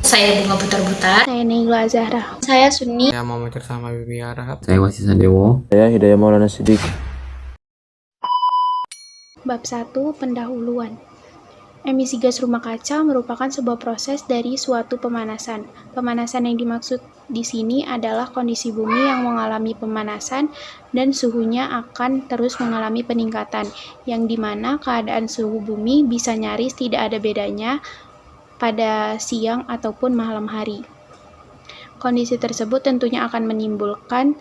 Saya Bunga Butar-Butar. Saya Naila Zahra. Saya Sunni. Saya Muhammad Sama Bibi Arahap. Saya Wasi Sandewo. Saya Hidayah Maulana Siddiq. Bab 1. Pendahuluan. Emisi gas rumah kaca merupakan sebuah proses dari suatu pemanasan. Pemanasan yang dimaksud di sini adalah kondisi bumi yang mengalami pemanasan dan suhunya akan terus mengalami peningkatan, yang dimana keadaan suhu bumi bisa nyaris tidak ada bedanya pada siang ataupun malam hari. Kondisi tersebut tentunya akan menimbulkan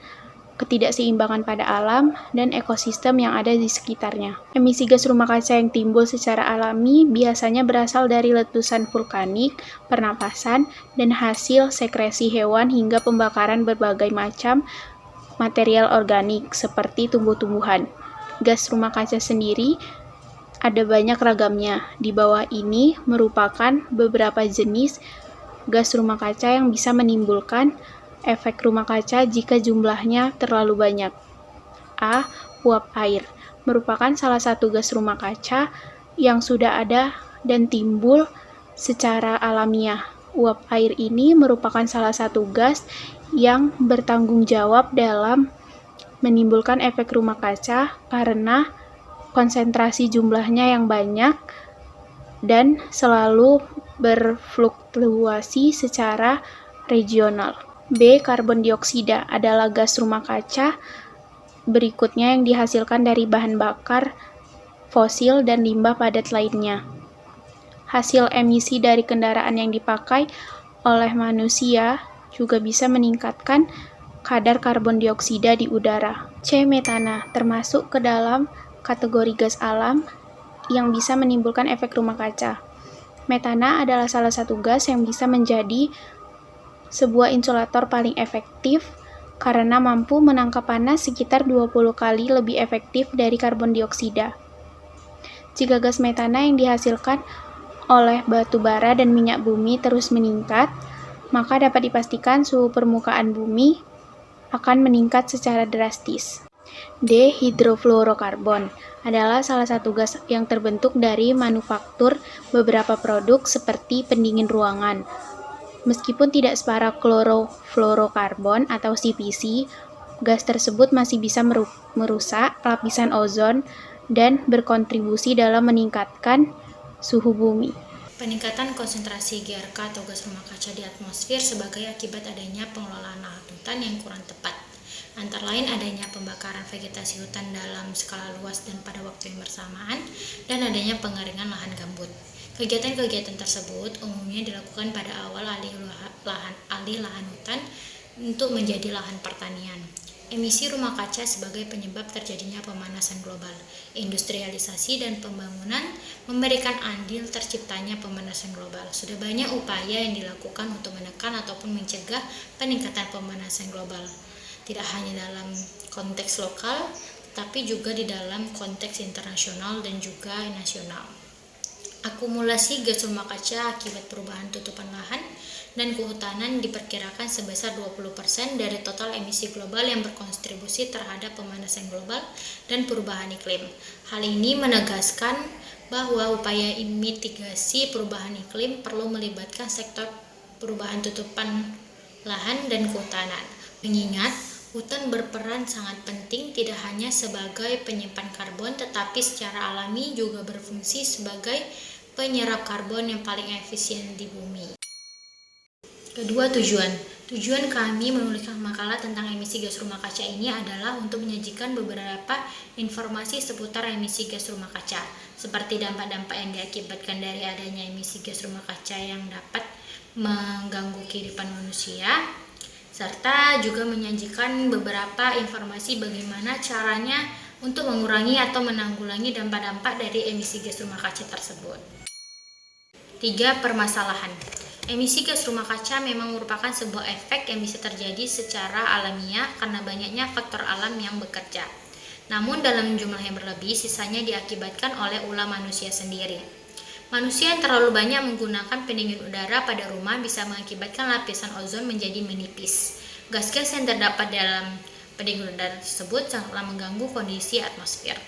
ketidakseimbangan pada alam dan ekosistem yang ada di sekitarnya. Emisi gas rumah kaca yang timbul secara alami biasanya berasal dari letusan vulkanik, pernapasan, dan hasil sekresi hewan hingga pembakaran berbagai macam material organik seperti tumbuh-tumbuhan. Gas rumah kaca sendiri ada banyak ragamnya. Di bawah ini merupakan beberapa jenis gas rumah kaca yang bisa menimbulkan efek rumah kaca jika jumlahnya terlalu banyak. A. Uap air merupakan salah satu gas rumah kaca yang sudah ada dan timbul secara alamiah. Uap air ini merupakan salah satu gas yang bertanggung jawab dalam menimbulkan efek rumah kaca karena konsentrasi jumlahnya yang banyak dan selalu berfluktuasi secara regional. B. Karbon dioksida adalah gas rumah kaca berikutnya yang dihasilkan dari bahan bakar fosil dan limbah padat lainnya. Hasil emisi dari kendaraan yang dipakai oleh manusia juga bisa meningkatkan kadar karbon dioksida di udara. C. Metana termasuk ke dalam kategori gas alam yang bisa menimbulkan efek rumah kaca. Metana adalah salah satu gas yang bisa menjadi sebuah insulator paling efektif karena mampu menangkap panas sekitar 20 kali lebih efektif dari karbon dioksida. Jika gas metana yang dihasilkan oleh batu bara dan minyak bumi terus meningkat, maka dapat dipastikan suhu permukaan bumi akan meningkat secara drastis. D. Hidrofluorokarbon adalah salah satu gas yang terbentuk dari manufaktur beberapa produk seperti pendingin ruangan. Meskipun tidak separah klorofluorokarbon atau CPC, gas tersebut masih bisa merusak lapisan ozon dan berkontribusi dalam meningkatkan suhu bumi. Peningkatan konsentrasi GRK atau gas rumah kaca di atmosfer sebagai akibat adanya pengelolaan lahan hutan yang kurang tepat. Antara lain adanya pembakaran vegetasi hutan dalam skala luas dan pada waktu yang bersamaan, dan adanya pengeringan lahan gambut. Kegiatan-kegiatan tersebut umumnya dilakukan pada awal alih lahan hutan untuk menjadi lahan pertanian. Emisi rumah kaca sebagai penyebab terjadinya pemanasan global. Industrialisasi dan pembangunan memberikan andil terciptanya pemanasan global. Sudah banyak upaya yang dilakukan untuk menekan ataupun mencegah peningkatan pemanasan global. Tidak hanya dalam konteks lokal, tapi juga di dalam konteks internasional dan juga nasional. Akumulasi gas rumah kaca akibat perubahan tutupan lahan dan kehutanan diperkirakan sebesar 20% dari total emisi global yang berkontribusi terhadap pemanasan global dan perubahan iklim. Hal ini menegaskan bahwa upaya mitigasi perubahan iklim perlu melibatkan sektor perubahan tutupan lahan dan kehutanan. Mengingat hutan berperan sangat penting tidak hanya sebagai penyimpan karbon, tetapi secara alami juga berfungsi sebagai penyerap karbon yang paling efisien di bumi. Kedua, tujuan kami menuliskan makalah tentang emisi gas rumah kaca ini adalah untuk menyajikan beberapa informasi seputar emisi gas rumah kaca, seperti dampak-dampak yang diakibatkan dari adanya emisi gas rumah kaca yang dapat mengganggu kehidupan manusia, serta juga menyajikan beberapa informasi bagaimana caranya untuk mengurangi atau menanggulangi dampak-dampak dari emisi gas rumah kaca tersebut. 3. Permasalahan. Emisi gas rumah kaca memang merupakan sebuah efek yang bisa terjadi secara alamiah karena banyaknya faktor alam yang bekerja. Namun dalam jumlah yang berlebih, sisanya diakibatkan oleh ulah manusia sendiri. Manusia yang terlalu banyak menggunakan pendingin udara pada rumah bisa mengakibatkan lapisan ozon menjadi menipis. Gas-gas yang terdapat dalam pendingin udara tersebut sangatlah mengganggu kondisi atmosfer.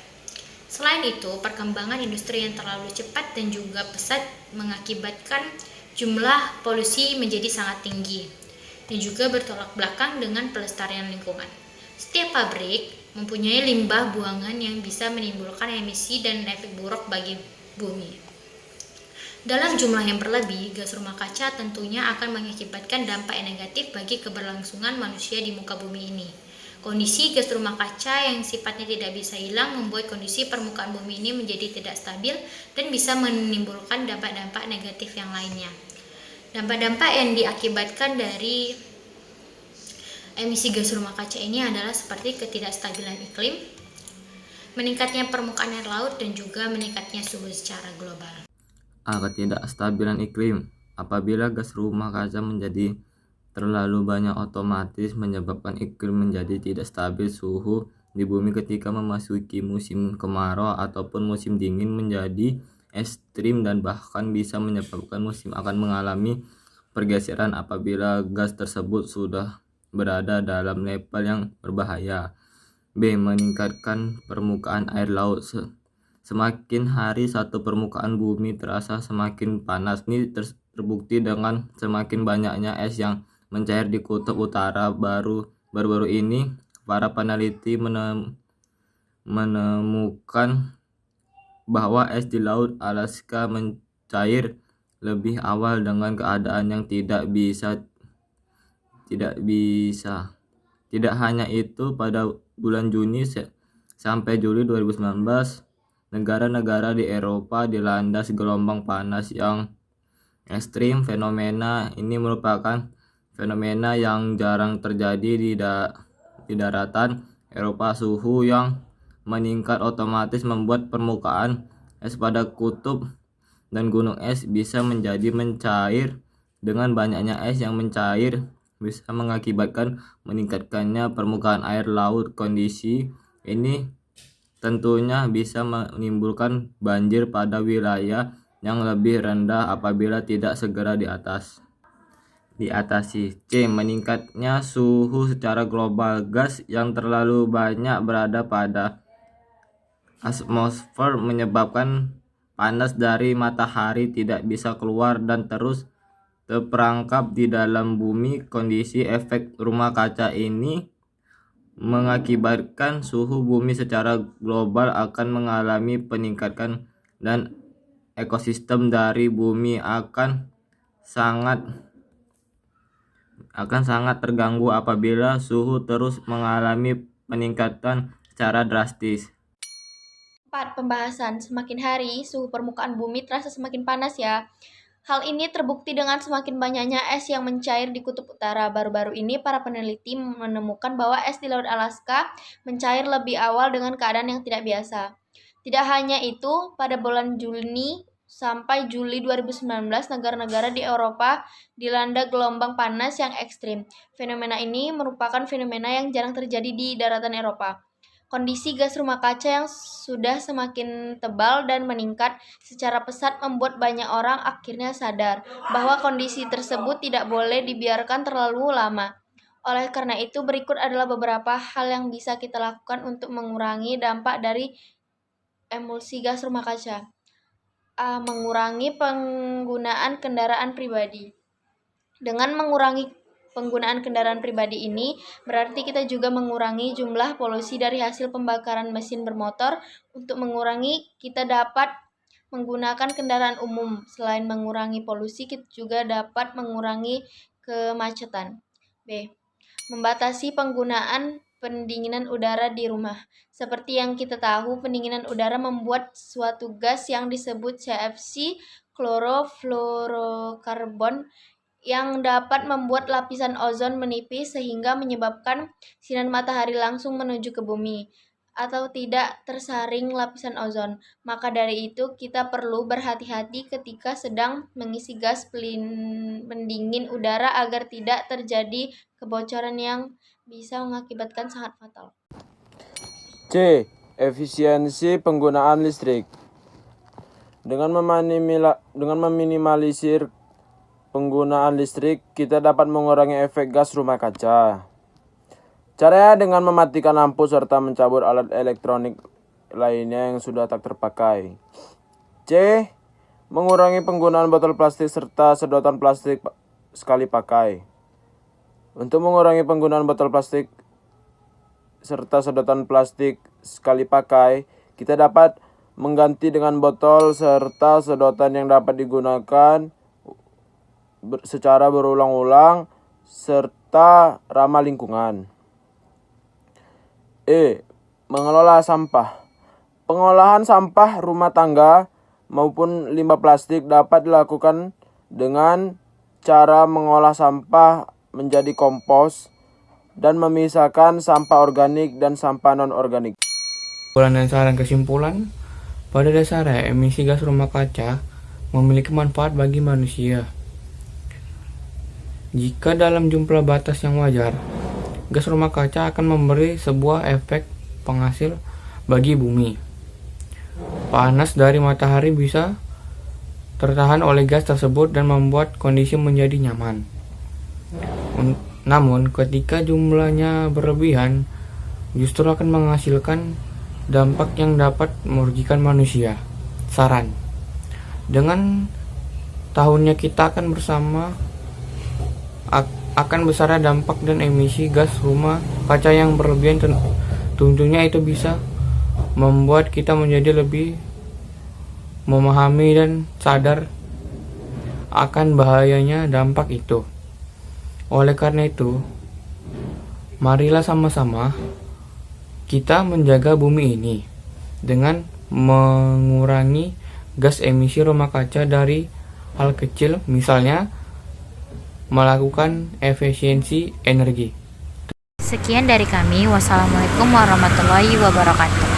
Selain itu, perkembangan industri yang terlalu cepat dan juga pesat mengakibatkan jumlah polusi menjadi sangat tinggi dan juga bertolak belakang dengan pelestarian lingkungan. Setiap pabrik mempunyai limbah buangan yang bisa menimbulkan emisi dan efek buruk bagi bumi. Dalam jumlah yang berlebih, gas rumah kaca tentunya akan mengakibatkan dampak yang negatif bagi keberlangsungan manusia di muka bumi ini. Kondisi gas rumah kaca yang sifatnya tidak bisa hilang membuat kondisi permukaan bumi ini menjadi tidak stabil dan bisa menimbulkan dampak-dampak negatif yang lainnya. Dampak-dampak yang diakibatkan dari emisi gas rumah kaca ini adalah seperti ketidakstabilan iklim, meningkatnya permukaan air laut, dan juga meningkatnya suhu secara global. Ketidakstabilan iklim. Apabila gas rumah kaca menjadi terlalu banyak, otomatis menyebabkan iklim menjadi tidak stabil. Suhu di bumi ketika memasuki musim kemarau ataupun musim dingin menjadi ekstrim dan bahkan bisa menyebabkan musim akan mengalami pergeseran apabila gas tersebut sudah berada dalam level yang berbahaya. B. Meningkatkan permukaan air laut. Semakin hari satu permukaan bumi terasa semakin panas. Ini terbukti dengan semakin banyaknya es yang mencair di kutub utara. Baru-baru ini para peneliti menemukan bahwa es di laut Alaska mencair lebih awal dengan keadaan yang tidak bisa. Tidak hanya itu, pada bulan Juni sampai Juli 2019, negara-negara di Eropa dilanda gelombang panas yang ekstrim. Fenomena ini merupakan fenomena yang jarang terjadi di daratan Eropa. Suhu yang meningkat otomatis membuat permukaan es pada kutub dan gunung es bisa menjadi mencair. Dengan banyaknya es yang mencair bisa mengakibatkan meningkatkannya permukaan air laut. Kondisi ini tentunya bisa menimbulkan banjir pada wilayah yang lebih rendah apabila tidak segera diatasi. C. Meningkatnya suhu secara global. Gas yang terlalu banyak berada pada atmosfer menyebabkan panas dari matahari tidak bisa keluar dan terus terperangkap di dalam bumi. Kondisi efek rumah kaca ini mengakibatkan suhu bumi secara global akan mengalami peningkatan dan ekosistem dari bumi akan sangat terganggu apabila suhu terus mengalami peningkatan secara drastis. 4. Pembahasan. Semakin hari, suhu permukaan bumi terasa semakin panas ya. Hal ini terbukti dengan semakin banyaknya es yang mencair di kutub utara. Baru-baru ini para peneliti menemukan bahwa es di Laut Alaska mencair lebih awal dengan keadaan yang tidak biasa. Tidak hanya itu, pada bulan Juni sampai Juli 2019, negara-negara di Eropa dilanda gelombang panas yang ekstrim. Fenomena ini merupakan fenomena yang jarang terjadi di daratan Eropa. Kondisi gas rumah kaca yang sudah semakin tebal dan meningkat secara pesat membuat banyak orang akhirnya sadar bahwa kondisi tersebut tidak boleh dibiarkan terlalu lama. Oleh karena itu, berikut adalah beberapa hal yang bisa kita lakukan untuk mengurangi dampak dari emulsi gas rumah kaca. A. Mengurangi penggunaan kendaraan pribadi. Dengan mengurangi penggunaan kendaraan pribadi ini, berarti kita juga mengurangi jumlah polusi dari hasil pembakaran mesin bermotor. Untuk mengurangi, kita dapat menggunakan kendaraan umum. Selain mengurangi polusi, kita juga dapat mengurangi kemacetan. B. Membatasi penggunaan pendinginan udara di rumah. Seperti yang kita tahu, pendinginan udara membuat suatu gas yang disebut CFC, klorofluorokarbon, yang dapat membuat lapisan ozon menipis sehingga menyebabkan sinar matahari langsung menuju ke bumi atau tidak tersaring lapisan ozon. Maka dari itu kita perlu berhati-hati ketika sedang mengisi gas pendingin udara agar tidak terjadi kebocoran yang bisa mengakibatkan sangat fatal. C. Efisiensi penggunaan listrik. Dengan meminimalisir penggunaan listrik, kita dapat mengurangi efek gas rumah kaca. Caranya dengan mematikan lampu serta mencabut alat elektronik lainnya yang sudah tak terpakai. C. mengurangi penggunaan botol plastik serta sedotan plastik sekali pakai. Untuk mengurangi penggunaan botol plastik serta sedotan plastik sekali pakai, kita dapat mengganti dengan botol serta sedotan yang dapat digunakan secara berulang-ulang serta ramah lingkungan. Mengelola sampah. Pengolahan sampah rumah tangga maupun limbah plastik dapat dilakukan dengan cara mengolah sampah menjadi kompos dan memisahkan sampah organik dan sampah non-organik. Kesimpulan dan saran kesimpulan, pada dasarnya emisi gas rumah kaca memiliki manfaat bagi manusia. Jika dalam jumlah batas yang wajar, gas rumah kaca akan memberi sebuah efek penghasil bagi bumi. Panas dari matahari bisa tertahan oleh gas tersebut dan membuat kondisi menjadi nyaman. Namun, ketika jumlahnya berlebihan, justru akan menghasilkan dampak yang dapat merugikan manusia. Saran: dengan tahunnya kita akan bersama akan besarnya dampak dan emisi gas rumah kaca yang berlebihan. Tentunya itu bisa membuat kita menjadi lebih memahami dan sadar akan bahayanya dampak itu. Oleh karena itu, marilah sama-sama kita menjaga bumi ini dengan mengurangi gas emisi rumah kaca dari hal kecil, misalnya melakukan efisiensi energi. Sekian dari kami. Wassalamualaikum warahmatullahi wabarakatuh.